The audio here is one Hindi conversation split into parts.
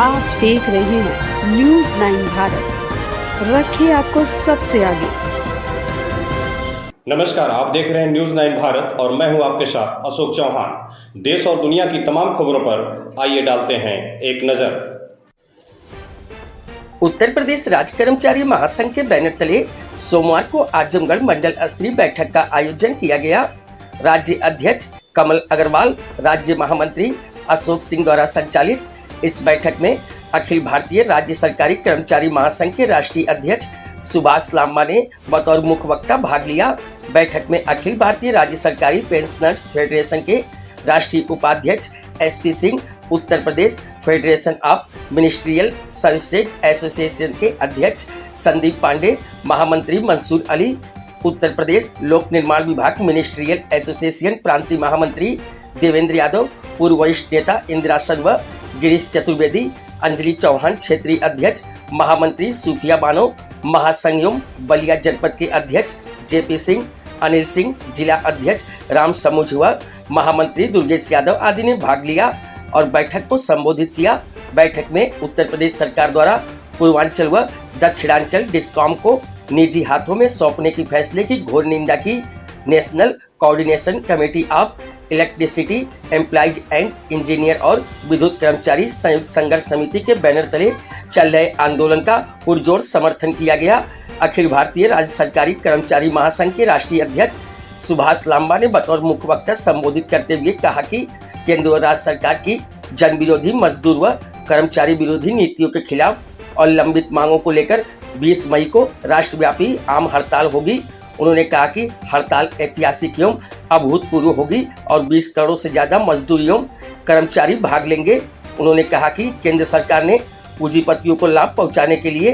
आप देख रहे हैं न्यूज 9 भारत, रखिए आपको सबसे आगे। नमस्कार, आप देख रहे हैं न्यूज 9 भारत और मैं हूं आपके साथ अशोक चौहान। देश और दुनिया की तमाम खबरों पर आइए डालते हैं एक नजर। उत्तर प्रदेश राज्य कर्मचारी महासंघ के बैनर तले सोमवार को आजमगढ़ मंडल स्तरीय बैठक का आयोजन किया गया। राज्य अध्यक्ष कमल अग्रवाल, राज्य महामंत्री अशोक सिंह द्वारा संचालित इस बैठक में अखिल भारतीय राज्य सरकारी कर्मचारी महासंघ के राष्ट्रीय अध्यक्ष सुभाष लांबा ने बतौर मुख्य वक्ता भाग लिया। बैठक में अखिल भारतीय राज्य सरकारी पेंशनर्स फेडरेशन के राष्ट्रीय उपाध्यक्ष SP Singh, Uttar Pradesh federation of ministerial services association के अध्यक्ष संदीप पांडे, महामंत्री मंसूर अली, उत्तर प्रदेश लोक निर्माण विभाग मिनिस्ट्रियल एसोसिएशन प्रांतीय महामंत्री देवेंद्र यादव, पूर्व वरिष्ठ नेता इंदिरा शर्मा, गिरीश चतुर्वेदी, अंजलि चौहान क्षेत्रीय अध्यक्ष, महामंत्री सुफिया बानो, महासंयम बलिया जनपद के अध्यक्ष जेपी सिंह, अनिल सिंह जिला अध्यक्ष, राम समूझुआ, महामंत्री दुर्गेश यादव आदि ने भाग लिया और बैठक को संबोधित किया। बैठक में उत्तर प्रदेश सरकार द्वारा पूर्वांचल व दक्षिणांचल डिस्कॉम को निजी हाथों में सौंपने के फैसले की घोर निंदा की। National coordination committee of electricity employees and engineer और विद्युत कर्मचारी संयुक्त संघर्ष समिति के बैनर तले चल रहे आंदोलन का पुरजोर समर्थन किया गया। अखिल भारतीय राज्य सरकारी कर्मचारी महासंघ के राष्ट्रीय अध्यक्ष सुभाष लांबा ने बतौर मुख्य वक्ता संबोधित करते हुए कहा कि केंद्र व राज्य सरकार की जन विरोधी, मजदूर व कर्मचारी विरोधी नीतियों के खिलाफ और लंबित मांगों को लेकर 20 मई को राष्ट्रव्यापी आम हड़ताल होगी। उन्होंने कहा कि हड़ताल ऐतिहासिक एवं अभूतपूर्व होगी और 20 करोड़ से ज्यादा मजदूर एवं कर्मचारी भाग लेंगे। उन्होंने कहा कि केंद्र सरकार ने पूंजीपतियों को लाभ पहुंचाने के लिए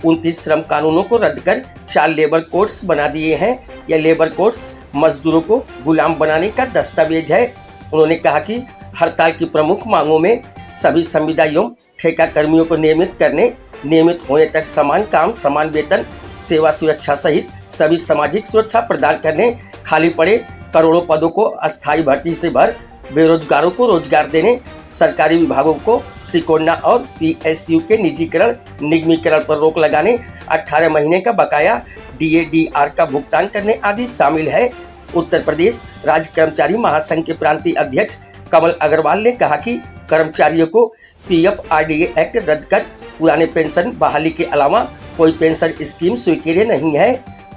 29 श्रम कानूनों को रद्द कर 4 लेबर कोड्स बना दिए हैं। यह लेबर कोड्स मजदूरों को गुलाम बनाने का दस्तावेज है। उन्होंने कहा कि हड़ताल की प्रमुख मांगों में सभी संविदा एवं ठेका कर्मियों को नियमित करने, नियमित होने तक समान काम, समान वेतन, सेवा सुरक्षा सहित सभी सामाजिक सुरक्षा प्रदान करने, खाली पड़े करोड़ों पदों को अस्थायी भर्ती से भर, बेरोजगारों को रोजगार देने, सरकारी विभागों को सिकोड़ना और पीएसयू के निजीकरण, निगमीकरण पर रोक लगाने, 18 महीने का बकाया डीएडीआर का भुगतान करने आदि शामिल है। उत्तर प्रदेश राज्य कर्मचारी महासंघ के प्रांतीय अध्यक्ष कमल अग्रवाल ने कहा कि कर्मचारियों को पीएफआरडीए एक्ट रद्द कर पुराने पेंशन बहाली के अलावा कोई पेंशन स्कीम स्वीकार्य नहीं है।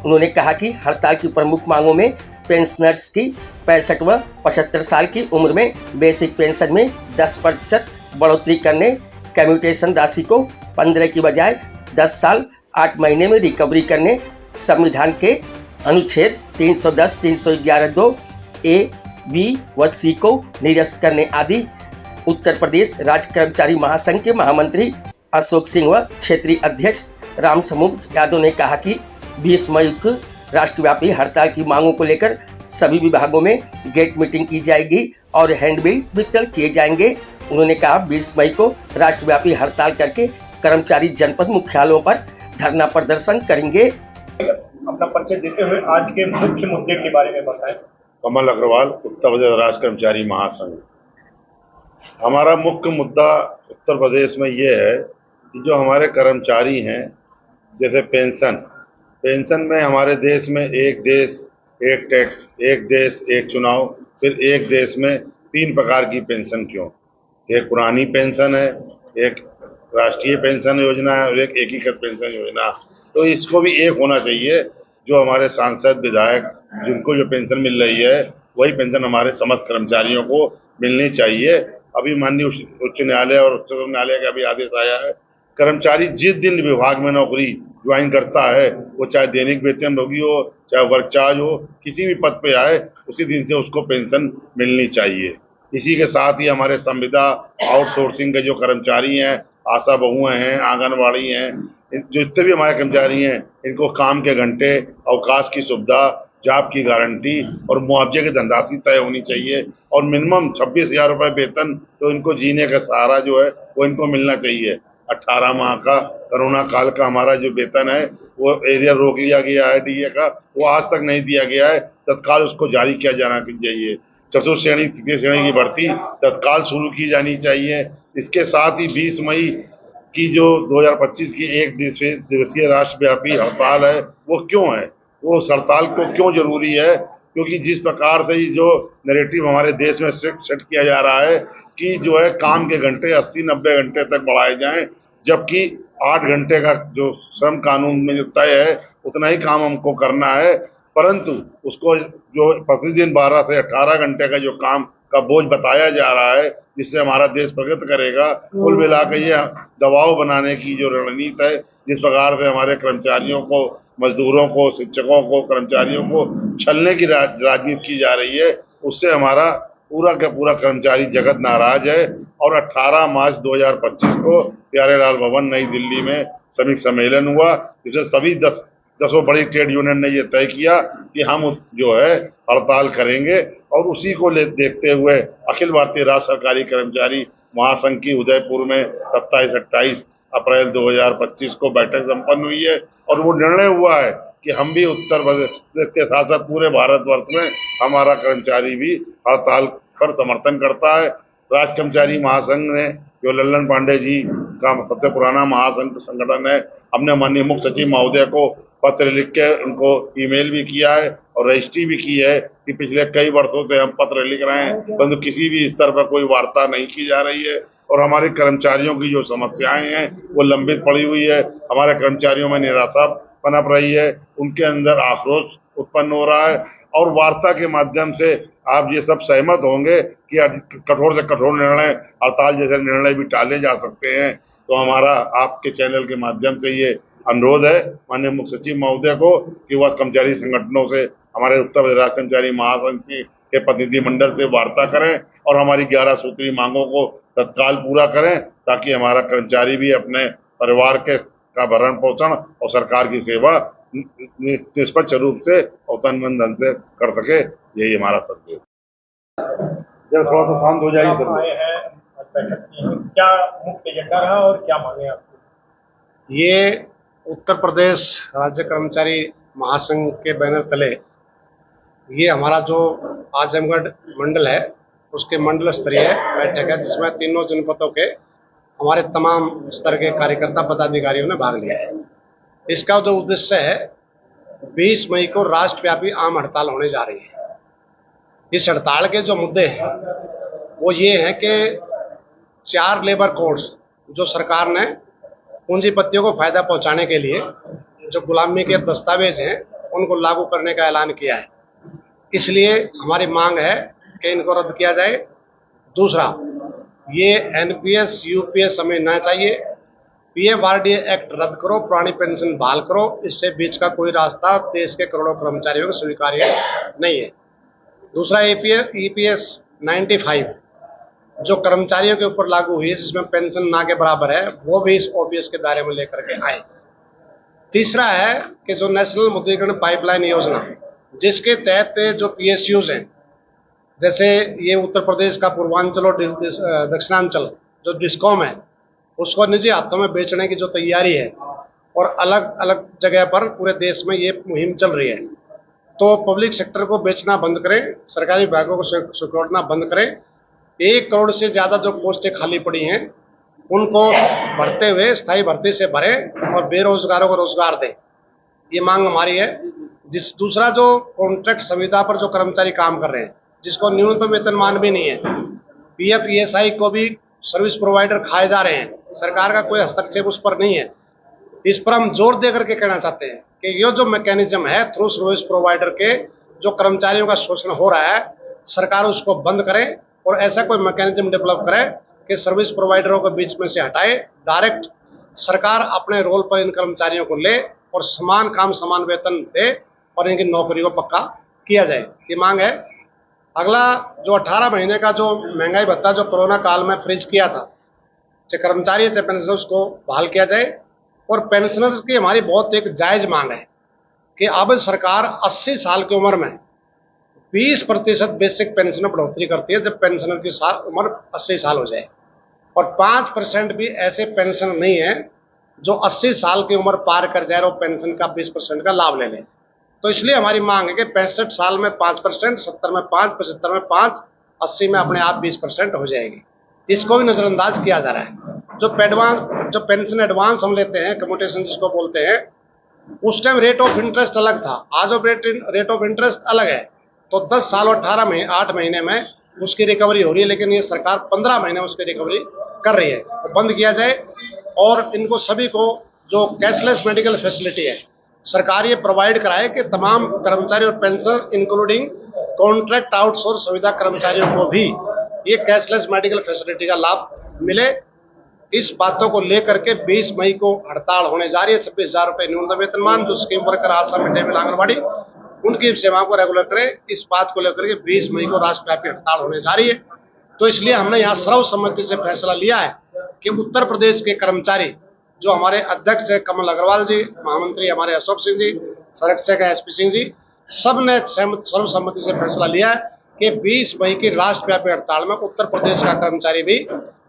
उन्होंने कहा कि हड़ताल की प्रमुख मांगों में पेंशनर्स की 65 व 75 साल की उम्र में बेसिक पेंशन में 10% बढ़ोतरी करने, कम्यूटेशन राशि को 15 की बजाय 10 साल 8 महीने में रिकवरी करने, संविधान के अनुच्छेद 310, 311 (2) ए, बी व सी को निरस्त करने आदि। उत्तर प्रदेश राज्य कर्मचारी महासंघ के महामंत्री अशोक सिंह व क्षेत्रीय अध्यक्ष राम समूह यादव ने कहा कि 20 मई को राष्ट्रव्यापी हड़ताल की मांगों को लेकर सभी विभागों में गेट मीटिंग की जाएगी और हैंडबिल वितरण किए जाएंगे। उन्होंने कहा 20 मई को राष्ट्रव्यापी हड़ताल करके कर्मचारी जनपद मुख्यालयों पर धरना प्रदर्शन करेंगे। अपना परिचय देते हुए आज के मुख्य मुद्दे के बारे में बताएं। कमल अग्रवाल, उत्तर प्रदेश राज्य कर्मचारी महासंघ। हमारा मुख्य मुद्दा उत्तर प्रदेश में ये है कि जो हमारे कर्मचारी हैं, जैसे पेंशन में हमारे देश में एक देश एक टैक्स, एक देश एक चुनाव, फिर एक देश में 3 प्रकार की पेंशन क्यों? एक पुरानी पेंशन है, एक राष्ट्रीय पेंशन योजना है और एक एकीकृत पेंशन योजना। तो इसको भी एक होना चाहिए। जो हमारे सांसद, विधायक जिनको जो पेंशन मिल रही है वही पेंशन हमारे समस्त कर्मचारियों को मिलनी चाहिए। अभी माननीय उच्च न्यायालय और उच्चतम न्यायालय का भी आदेश आया है, कर्मचारी जिस दिन विभाग में नौकरी ज्वाइन करता है, वो चाहे दैनिक वेतन भोगी हो, चाहे वर्क चार्ज हो, किसी भी पद पे आए, उसी दिन से उसको पेंशन मिलनी चाहिए। इसी के साथ ही हमारे संविदा आउटसोर्सिंग के जो कर्मचारी हैं, आशा बहुएं हैं, आंगनबाड़ी हैं, जो जितने भी हमारे कर्मचारी हैं, इनको काम के घंटे, अवकाश की सुविधा, जॉब की गारंटी और मुआवजे की धनराशि तय होनी चाहिए और मिनिमम 26,000 रुपये वेतन, तो इनको जीने का सहारा जो है वो इनको मिलना चाहिए। 18 माह का कोरोना काल का हमारा जो वेतन है वो एरिया रोक लिया गया है डीए का, वो आज तक नहीं दिया गया है, तत्काल उसको जारी किया जाना चाहिए। चतुर्थ श्रेणी, तृतीय श्रेणी की भर्ती तत्काल शुरू की जानी चाहिए। इसके साथ ही 20 मई की जो 2025 की एक दिवसीय राष्ट्रव्यापी हड़ताल है वो क्यों है, वो हड़ताल को क्यों जरूरी है? क्योंकि जिस प्रकार से जो नैरेटिव हमारे देश में सेट किया जा रहा है कि जो है काम के घंटे 80-90 घंटे तक बढ़ाए जाएं, जबकि 8 घंटे का जो श्रम कानून में जो तय है उतना ही काम हमको करना है, परंतु उसको जो प्रतिदिन 12 से 18 घंटे का जो काम का बोझ बताया जा रहा है जिससे हमारा देश प्रगति करेगा। कुल मिलाकर ये दबाव बनाने की जो रणनीति है, जिस प्रकार से हमारे कर्मचारियों को, मजदूरों को, शिक्षकों को, कर्मचारियों को छलने की राजनीति की जा रही है, उससे हमारा पूरा का पूरा कर्मचारी जगत नाराज है। और 18 मार्च 2025 को प्यारेलाल भवन नई दिल्ली में श्रमिक सम्मेलन हुआ, जिसमें सभी 10 बड़ी ट्रेड यूनियन ने यह तय किया कि हम जो है हड़ताल करेंगे। और उसी को देखते हुए अखिल भारतीय राज्य सरकारी कर्मचारी महासंघ की उदयपुर में 27-28 अप्रैल 2025 को बैठक संपन्न हुई है और वो निर्णय हुआ है कि हम भी उत्तर प्रदेश के साथ साथ पूरे भारतवर्ष में हमारा कर्मचारी भी हड़ताल पर समर्थन करता है। राज्य कर्मचारी महासंघ ने, जो लल्लन पांडे जी का सबसे पुराना महासंघ संगठन है, हमने माननीय मुख्य सचिव महोदय को पत्र लिख के उनको ईमेल भी किया है और रजिस्ट्री भी की है कि पिछले कई वर्षों से हम पत्र लिख रहे हैं, परंतु किसी भी स्तर पर कोई वार्ता नहीं की जा रही है और हमारे कर्मचारियों की जो समस्याएं हैं वो लंबित पड़ी हुई है। हमारे कर्मचारियों में निराशा पनप रही है, उनके अंदर आक्रोश उत्पन्न हो रहा है और वार्ता के माध्यम से आप ये सब सहमत होंगे कि कठोर से कठोर निर्णय, हड़ताल जैसे निर्णय भी टाले जा सकते हैं। तो हमारा आपके चैनल के माध्यम से ये अनुरोध है माननीय मुख्य सचिव महोदय को कि वह कर्मचारी संगठनों से, हमारे उत्तर प्रदेश राज्य कर्मचारी महासंघ के प्रतिनिधिमंडल से वार्ता करें और हमारी 11 सूत्री मांगों को तत्काल पूरा करें, ताकि हमारा कर्मचारी भी अपने परिवार का भरण पोषण और सरकार की सेवा निष्पक्ष रूप से और तन मन धन से कर सके। यही हमारा संदेश। जब थोड़ा सा शांत हो जाएगी तो आए हैं बैठक की, क्या मुख्य एजेंडा रहा और क्या मांगे आपकी? ये उत्तर प्रदेश राज्य कर्मचारी महासंघ के बैनर तले ये हमारा जो आजमगढ़ मंडल है उसके मंडल स्तरीय बैठक है, जिसमें तीनों जनपदों के हमारे तमाम स्तर के कार्यकर्ता पदाधिकारियों ने भाग लिया है। इसका जो उद्देश्य है, 20 मई को राष्ट्रव्यापी आम हड़ताल होने जा रही है। इस हड़ताल के जो मुद्दे हैं वो ये है कि 4 लेबर कोड्स जो सरकार ने पूंजीपतियों को फायदा पहुंचाने के लिए जो गुलामी के दस्तावेज हैं उनको लागू करने का ऐलान किया है। इसलिए हमारी मांग है कि इनको रद्द किया जाए। दूसरा, ये एनपीएस यूपीएस हमें ना चाहिए। पीएफआरडीए एक्ट रद्द करो, पुरानी पेंशन बहाल करो। इससे बीच का कोई रास्ता देश के करोड़ों कर्मचारियों को स्वीकार्य नहीं है। दूसरा, ईपीएस 95 जो कर्मचारियों के ऊपर लागू हुई है, जिसमें पेंशन ना के बराबर है, वो भी इस ओपीएस के दायरे में लेकर के आए। तीसरा है कि जो नेशनल मुद्रीकरण पाइपलाइन योजना, जिसके तहत जो पीएसयूज हैं, जैसे ये उत्तर प्रदेश का पूर्वांचल और दक्षिणांचल जो डिस्कॉम है, उसको निजी हाथों में बेचने की जो तैयारी है और अलग अलग जगह पर पूरे देश में ये मुहिम चल रही है, तो पब्लिक सेक्टर को बेचना बंद करें, सरकारी विभागों को सिक्योरना बंद करें। 1 करोड़ से ज़्यादा जो पोस्टें खाली पड़ी हैं उनको भरते हुए स्थायी भर्ती से भरें और बेरोजगारों को रोजगार दें। ये मांग हमारी है। दूसरा, जो कॉन्ट्रैक्ट संविदा पर जो कर्मचारी काम कर रहे हैं, जिसको न्यूनतम वेतनमान भी नहीं है, पीएफ ईएसआई को भी सर्विस प्रोवाइडर खाए जा रहे हैं, सरकार का कोई हस्तक्षेप उस पर नहीं है। इस पर हम जोर दे करके कहना चाहते हैं कि ये जो मैकेनिज्म है थ्रू सर्विस प्रोवाइडर के जो कर्मचारियों का शोषण हो रहा है, सरकार उसको बंद करे और ऐसा कोई मैकेनिज्म डेवलप करे कि सर्विस प्रोवाइडरों को बीच में से हटाए, डायरेक्ट सरकार अपने रोल पर इन कर्मचारियों को ले और समान काम समान वेतन दे और इनकी नौकरी को पक्का किया जाए। ये मांग है। अगला, जो 18 महीने का जो महंगाई भत्ता जो कोरोना काल में फ्रीज किया था, चाहे कर्मचारी चाहे पेंशनर्स को बहाल किया जाए। और पेंशनर्स की हमारी बहुत एक जायज मांग है कि अब सरकार 80 साल की उम्र में 20% बेसिक पेंशन बढ़ोतरी करती है जब पेंशनर की उम्र 80 साल हो जाए, और 5% भी ऐसे पेंशन नहीं है जो 80 साल की उम्र पार कर जाए और पेंशन का 20% का लाभ ले लें। तो इसलिए हमारी मांग है कि 65 साल में 5%, 70 में 5%, 75 में 5%, 80 में अपने आप 20% हो जाएगी। इसको भी नजरअंदाज किया जा रहा है। जो पेंशन एडवांस हम लेते हैं, कम्यूटेशन जिसको बोलते हैं, उस टाइम रेट ऑफ इंटरेस्ट अलग था, आज अब रेट ऑफ इंटरेस्ट अलग है। तो 10 साल और 8 महीने में उसकी रिकवरी हो रही है, लेकिन ये सरकार 15 महीने में उसकी रिकवरी कर रही है। तो बंद किया जाए और इनको सभी को जो कैशलेस मेडिकल फैसिलिटी है सरकार ये प्रोवाइड कराए कि तमाम कर्मचारी और पेंशन इंक्लूडिंग कॉन्ट्रैक्ट आउटसोर्स सुविधा कर्मचारियों को भी ये कैशलेस मेडिकल फैसिलिटी का लाभ मिले। इस बातों को लेकर के 20 मई को हड़ताल होने जा रही है। 26,000 रुपये न्यूनतम वेतनमान, जो स्कीम वर्कर, आशा, मिड डे मील, आंगनबाड़ी, उनकी सेवाओं को रेगुलर करें। इस बात को लेकर के 20 मई को राष्ट्रव्यापी हड़ताल होने जा रही है। तो इसलिए हमने यहाँ सर्वसम्मति से फैसला लिया है कि उत्तर प्रदेश के कर्मचारी, जो हमारे अध्यक्ष है कमल अग्रवाल जी, महामंत्री हमारे अशोक सिंह जी, संरक्षक है SP सिंह जी, सब ने सर्वसम्मति से फैसला लिया है कि 20 मई की राष्ट्रव्यापी हड़ताल में उत्तर प्रदेश का कर्मचारी भी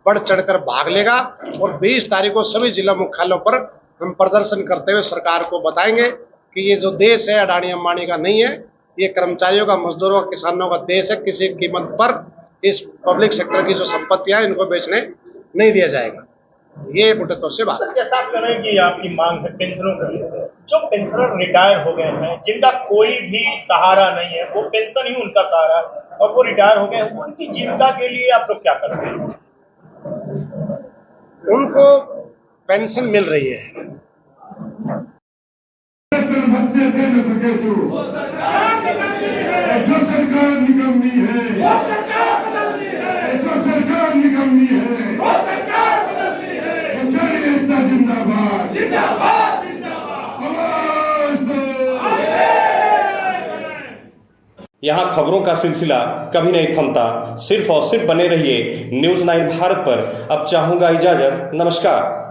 बढ़ चढ़कर भाग लेगा और 20 तारीख को सभी जिला मुख्यालयों पर हम प्रदर्शन करते हुए सरकार को बताएंगे कि ये जो देश है अडानी अंबानी का नहीं है, ये कर्मचारियों का, मजदूरों का, किसानों का देश है। किसी कीमत पर इस पब्लिक सेक्टर की जो संपत्तियां इनको बेचने नहीं दिया जाएगा। ये मोटे तौर से बात। जैसा आप कह रहे हैं कि आपकी मांग है पेंशनों की, जो पेंशनर रिटायर हो गए हैं, जिनका कोई भी सहारा नहीं है, वो पेंशन ही उनका सहारा है और वो रिटायर हो गए हैं, उनकी जीविका के लिए आप लोग क्या करते हैं? उनको पेंशन मिल रही है। भत्ते दे न सके जो सरकार निकम्मी है, जो सरकार निकम्मी है, वो सरकार बदलनी है, जो सरकार निकम्मी है, वो सरकार बदलनी है। जय एकता जिंदाबाद, जिंदाबाद, जिंदाबाद, आवाज दो। यहाँ खबरों का सिलसिला कभी नहीं थमता। सिर्फ और सिर्फ बने रहिए न्यूज़ 9 भारत पर। अब चाहूंगा इजाजत। नमस्कार।